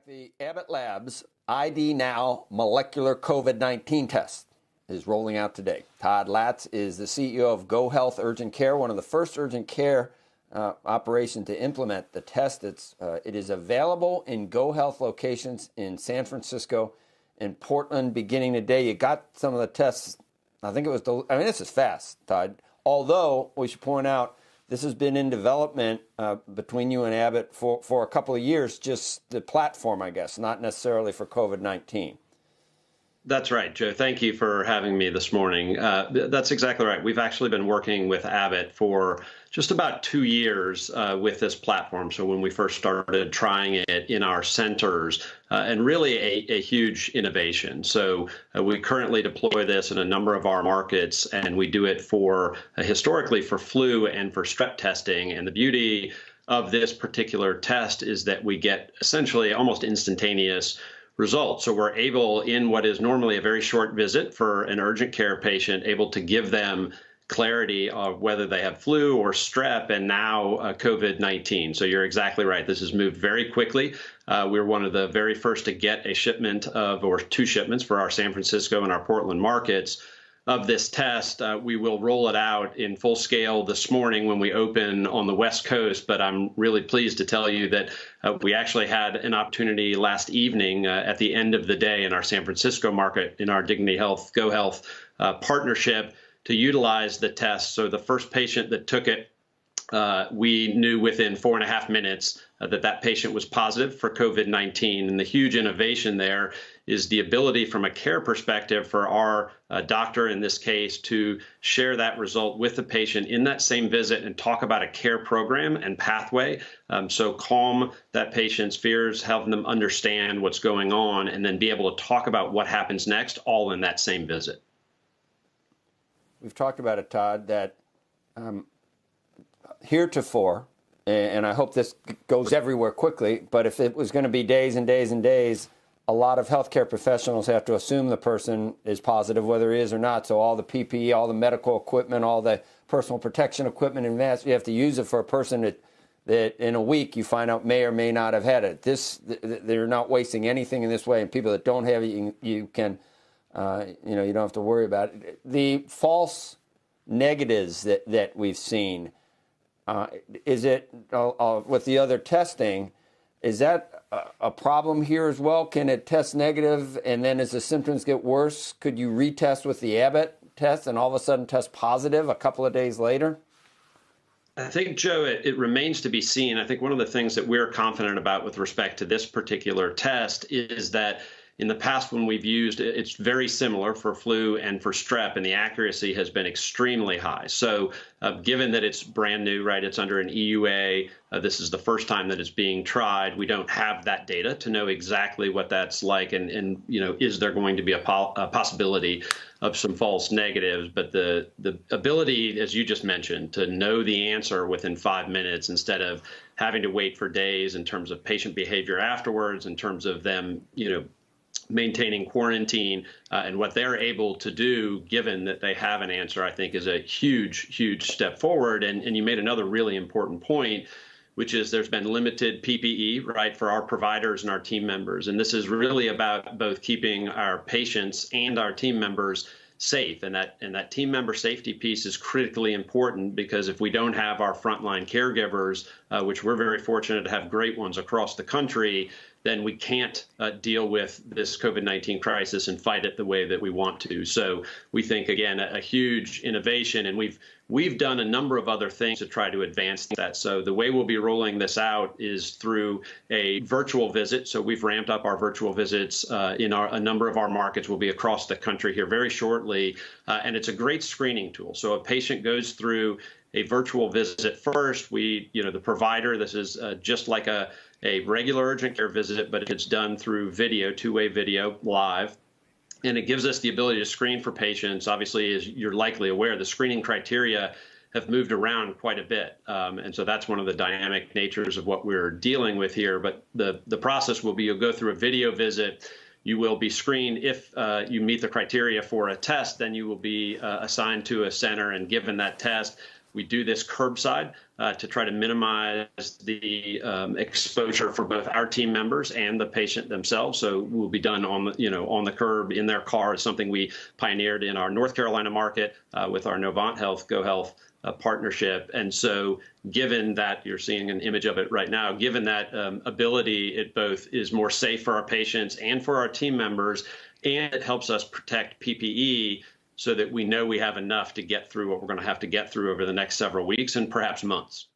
The Abbott Labs ID Now molecular COVID-19 test is rolling out today. Todd Latz is the CEO of GoHealth Urgent Care, one of the first urgent care operations to implement the test. It is available in GoHealth locations in San Francisco and Portland beginning today. You got some of the tests. I think it was, this is fast, Todd. Although we should point out, this has been in development between you and Abbott for a couple of years, just the platform, I guess, not necessarily for COVID-19. That's right, Joe. Thank you for having me this morning. That's exactly right. We've actually been working with Abbott for just about 2 years with this platform. So when we first started trying it in our centers, and really a huge innovation. So we currently deploy this in a number of our markets, and we do it for historically for flu and for strep testing. And the beauty of this particular test is that we get essentially almost instantaneous results. So we're able, in what is normally a very short visit for an urgent care patient, able to give them clarity of whether they have flu or strep and now COVID-19. So you're exactly right. This has moved very quickly. We're one of the very first to get a shipment of, or 2 shipments for our San Francisco and our Portland markets of this test. We will roll it out in full scale this morning when we open on the West Coast, but I'm really pleased to tell you that we actually had an opportunity last evening at the end of the day in our San Francisco market in our Dignity Health GoHealth partnership to utilize the test. So the first patient that took it, we knew within 4.5 minutes that patient was positive for COVID-19. And the huge innovation there is the ability from a care perspective for our doctor in this case to share that result with the patient in that same visit and talk about a care program and pathway. So calm that patient's fears, help them understand what's going on, and then be able to talk about what happens next, all in that same visit. We've talked about it, Todd, that heretofore, and I hope this goes everywhere quickly, but if it was going to be days and days and days, a lot of healthcare professionals have to assume the person is positive, whether he is or not. So all the PPE, all the medical equipment, all the personal protection equipment and masks, you have to use it for a person that in a week you find out may or may not have had it. They're not wasting anything in this way, and people that don't have it, you can, you don't have to worry about it. The false negatives that we've seen, is it with the other testing? Is that a problem here as well? Can it test negative, and then as the symptoms get worse, could you retest with the Abbott test and all of a sudden test positive a couple of days later? I think, Joe, it remains to be seen. I think one of the things that we're confident about with respect to this particular test is that in the past, when we've used it, it's very similar for flu and for strep, and the accuracy has been extremely high. So given that it's brand new, right, it's under an EUA, this is the first time that it's being tried. We don't have that data to know exactly what that's like, and is there going to be a possibility of some false negatives? But the ability, as you just mentioned, to know the answer within 5 minutes instead of having to wait for days in terms of patient behavior afterwards, in terms of them, maintaining quarantine and what they're able to do, given that they have an answer, I think is a huge, huge step forward. And you made another really important point, which is there's been limited PPE, right, for our providers and our team members. And this is really about both keeping our patients and our team members safe. And that team member safety piece is critically important, because if we don't have our frontline caregivers, which we're very fortunate to have great ones across the country, then we can't deal with this COVID-19 crisis and fight it the way that we want to. So we think, again, a huge innovation, and we've done a number of other things to try to advance that. So the way we'll be rolling this out is through a virtual visit. So we've ramped up our virtual visits in a number of our markets. We'll be across the country here very shortly, and it's a great screening tool. So a patient goes through a virtual visit first. The provider, this is just like a regular urgent care visit, but it's done through video, 2-way video, live. And it gives us the ability to screen for patients. Obviously, as you're likely aware, the screening criteria have moved around quite a bit. And so that's one of the dynamic natures of what we're dealing with here. But the process will be, you'll go through a video visit. You will be screened. If you meet the criteria for a test, then you will be assigned to a center and given that test. We do this curbside to try to minimize the exposure for both our team members and the patient themselves. So we'll be done on the curb in their car. Is something we pioneered in our North Carolina market with our Novant Health GoHealth partnership. And so given that you're seeing an image of it right now, given that ability, it both is more safe for our patients and for our team members, and it helps us protect PPE so that we know we have enough to get through what we're going to have to get through over the next several weeks and perhaps months.